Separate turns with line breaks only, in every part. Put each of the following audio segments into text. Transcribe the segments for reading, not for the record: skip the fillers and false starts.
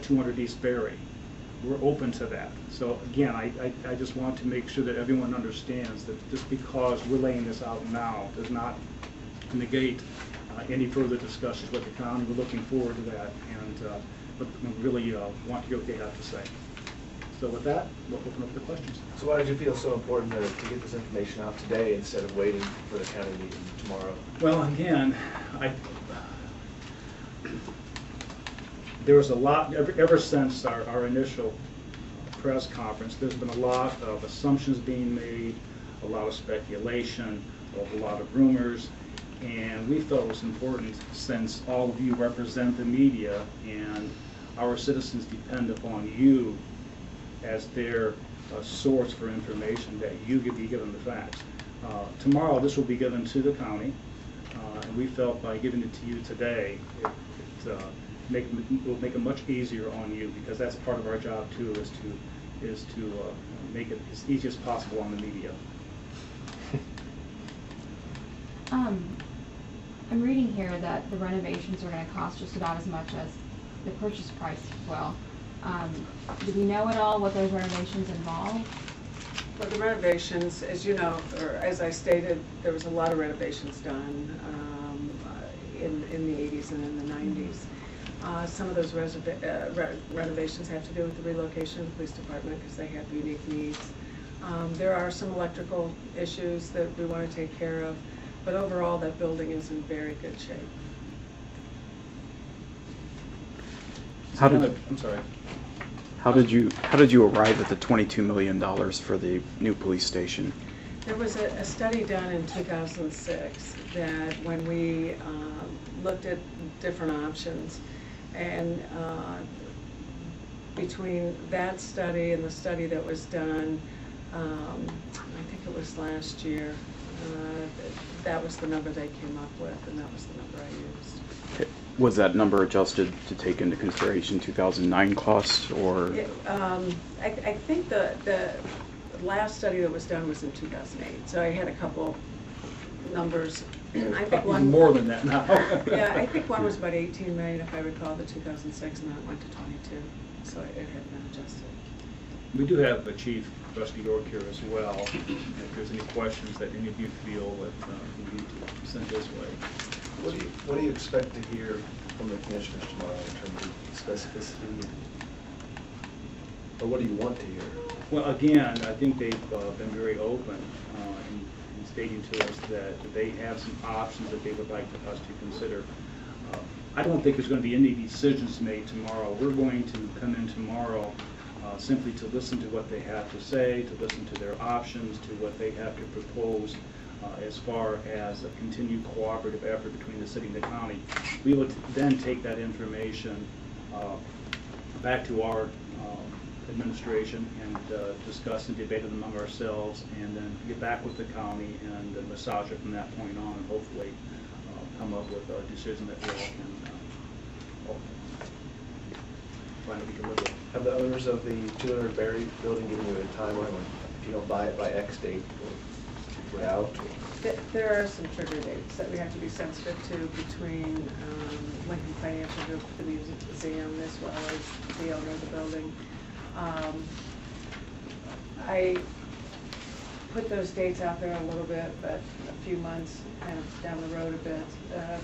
200 East Berry. We're open to that. So again, I just want to make sure that everyone understands that just because we're laying this out now does not negate any further discussions with the county. We're looking forward to that, and but we really want to hear what they have to say. So with that, we'll open up the questions.
So why did you feel so important to get this information out today instead of waiting for the county meeting tomorrow?
Well, again, there was a lot, ever since our initial press conference, there's been a lot of assumptions being made, a lot of speculation, a lot of rumors, and we felt it was important, since all of you represent the media and our citizens depend upon you as their source for information, that you could be given the facts. Tomorrow this will be given to the county, and we felt by giving it to you today, it will make it much easier on you, because that's part of our job too, is to make it as easy as possible on the media.
I'm reading here that the renovations are going to cost just about as much as the purchase price as well. Do we know at all what those renovations involve?
Well, the renovations, as you know, or as I stated, there was a lot of renovations done in the 80s and in the 90s. Some of those renovations have to do with the relocation of the police department because they have unique needs. There are some electrical issues that we want to take care of, but overall that building is in very good shape.
I'm sorry.
How did you arrive at the $22 million for the new police station?
There was a study done in 2006 that when we looked at different options, and between that study and the study that was done, I think it was last year, that was the number they came up with, and that was the number I used.
Was that number adjusted to take into consideration 2009 costs, or?
I think the last study that was done was in 2008, so I had a couple numbers. I think one
more than that now.
Yeah, I think one was about 18 million, if I recall, the 2006, and then it went to 22, so it had been adjusted.
We do have Chief Rusty York here as well. If there's any questions that any of you feel that we need to send his way.
What do you expect to hear from the commissioners tomorrow in terms of specificity? Or what do you want to hear?
Well, again, I think they've been very open in stating to us that they have some options that they would like us to consider. I don't think there's going to be any decisions made tomorrow. We're going to come in tomorrow simply to listen to what they have to say, to listen to their options, to what they have to propose as far as a continued cooperative effort between the city and the county. We would then take that information back to our administration and discuss and debate it among ourselves, and then get back with the county and massage it from that point on, and hopefully come up with a decision that we all can find that we can live with.
Have the owners of the 200 Berry building given you a timeline when, if you don't buy it by X date, we're out?
There are some trigger dates that we have to be sensitive to between Lincoln Financial Group, the museum, as well as the owner of the building. I put those dates out there a little bit, but a few months kind of down the road a bit,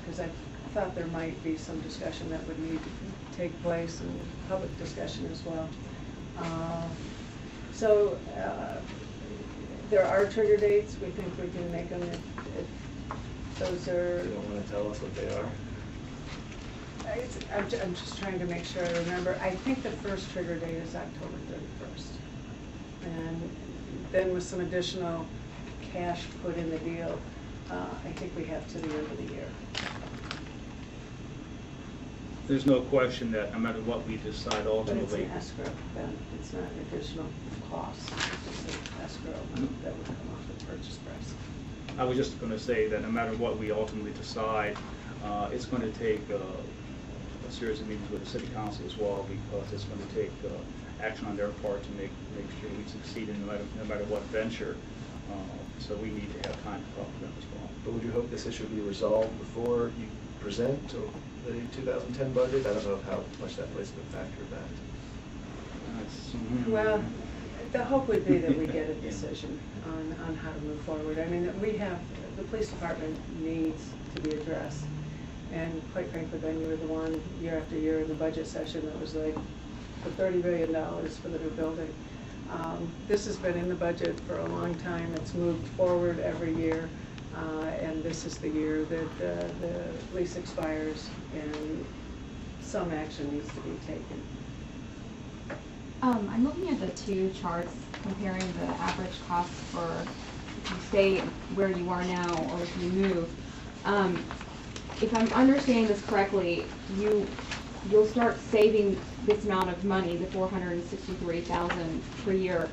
because I thought there might be some discussion that would need to take place, and public discussion as well. So there are trigger dates. We think we can make them if those are...
You don't want to tell us what they are?
I'm just trying to make sure I remember. I think the first trigger date is October 31st. And then with some additional cash put in the deal, I think we have to the end of the year.
There's no question that no matter what we decide ultimately...
But it's an escrow, then. It's not an additional cost. It's just an escrow amount that would come off the purchase price.
I was just going to say that no matter what we ultimately decide, it's going to take a series of meetings with the city council as well, because it's going to take action on their part to make sure we succeed in no matter what venture. So we need to have time to talk to them as well.
But would you hope this issue be resolved before you present, or the 2010 budget? I don't know how much that plays a factor in that.
Well, the hope would be that we get a decision on how to move forward. I mean, the police department needs to be addressed. And quite frankly, Ben, you were the one year after year in the budget session that was like, for $30 billion for the new building. This has been in the budget for a long time. It's moved forward every year. And this is the year that the lease expires and some action needs to be taken.
I'm looking at the two charts comparing the average cost for if you stay where you are now or if you move. If I'm understanding this correctly, you'll start saving this amount of money, the $463,000 per year,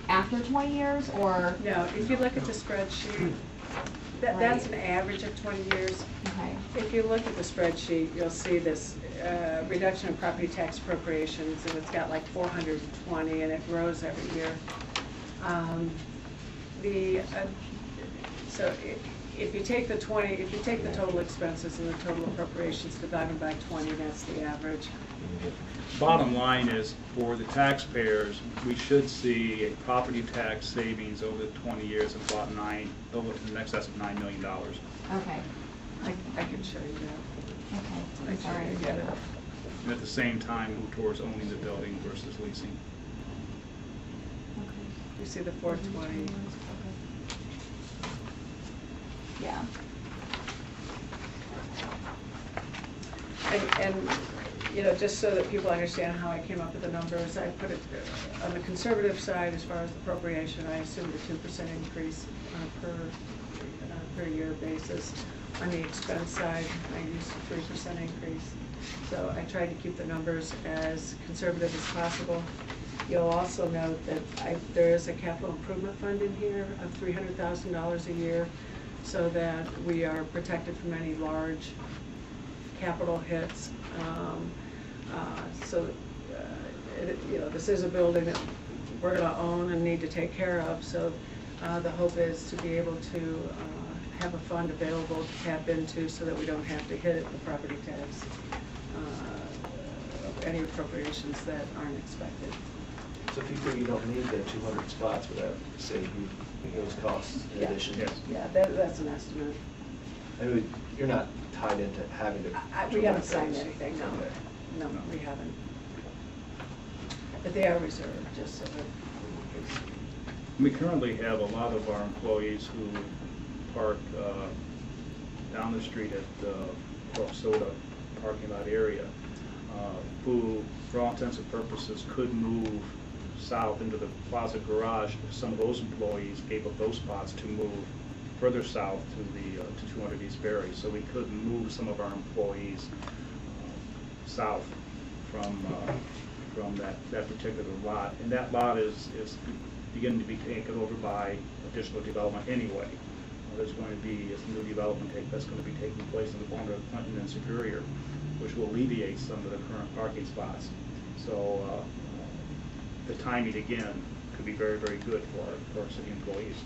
after 20 years, or?
No, if you look at the spreadsheet, that's an average of 20 years.
Okay.
If you look at the spreadsheet, you'll see this reduction in property tax appropriations, and it's got like 420, and it grows every year. So if you take the total expenses and the total appropriations divided by 20, that's the average.
Bottom line is, for the taxpayers, we should see a property tax savings over the 20 years of about in excess of $9 million.
Okay.
I can show you that.
Okay. I'm
Make sure
sorry.
you get it.
And at the same time, move towards owning the building versus leasing.
Okay.
You see the 420.
Yeah.
And you know, just so that people understand how I came up with the numbers, I put it on the conservative side as far as appropriation. I assumed a 2% increase on a per year basis. On the expense side, I used a 3% increase. So I tried to keep the numbers as conservative as possible. You'll also note that there is a capital improvement fund in here of $300,000 a year, so that we are protected from any large capital hits. You know, this is a building that we're going to own and need to take care of. So the hope is to be able to have a fund available to tap into, so that we don't have to hit the property tax, any appropriations that aren't expected.
So if you feel you don't need the 200 spots, would that save you those costs in
Yeah.
addition?
Yes.
Yeah, that's an estimate.
I mean, you're not tied into having to.
We haven't signed anything, no.
Okay.
No, we haven't. But they are reserved, just so that.
We currently have a lot of our employees who park down the street at the Club Soda parking lot area, who, for all intents and purposes, could move south into the Plaza Garage if some of those employees gave up those spots to move further south to 200 East Berry. So we could move some of our employees south from that particular lot. And that lot is beginning to be taken over by additional development anyway. There's going to be some new development that's going to be taking place in the corner of Clinton and Superior, which will alleviate some of the current parking spots. So the timing, again, could be very, very good for our city employees.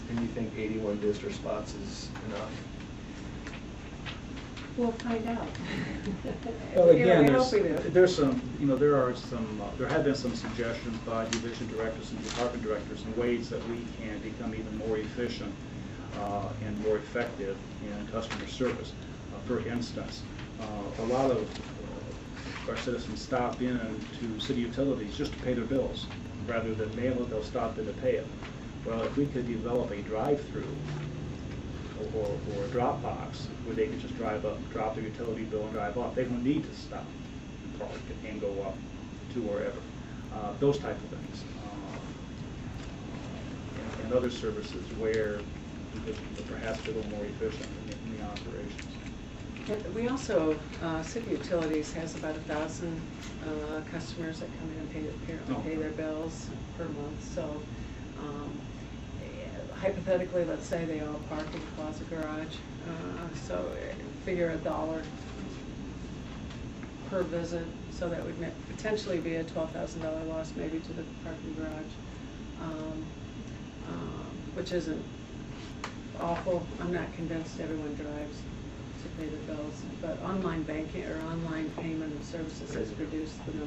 And you think 81 visitor spots is enough?
We'll find out.
Well, again,
we hope we do.
there have been some suggestions by division directors and department directors in ways that we can become even more efficient and more effective in customer service. For instance, a lot of our citizens stop in to city utilities just to pay their bills. Rather than mail it, they'll stop in to pay it. Well, if we could develop a drive-through or a drop box where they could just drive up, drop their utility bill and drive off, they don't need to stop and park and go up to wherever. Those type of things. And other services where we could perhaps be a little more efficient in the operations.
And we also, city utilities has about 1,000 customers that come in and pay their bills per month. So hypothetically, let's say they all park in the Plaza Garage. So figure $1 per visit. So that would potentially be a $12,000 loss maybe to the parking garage, which isn't awful. I'm not convinced everyone drives to pay their bills. But online banking or online payment of services has reduced the number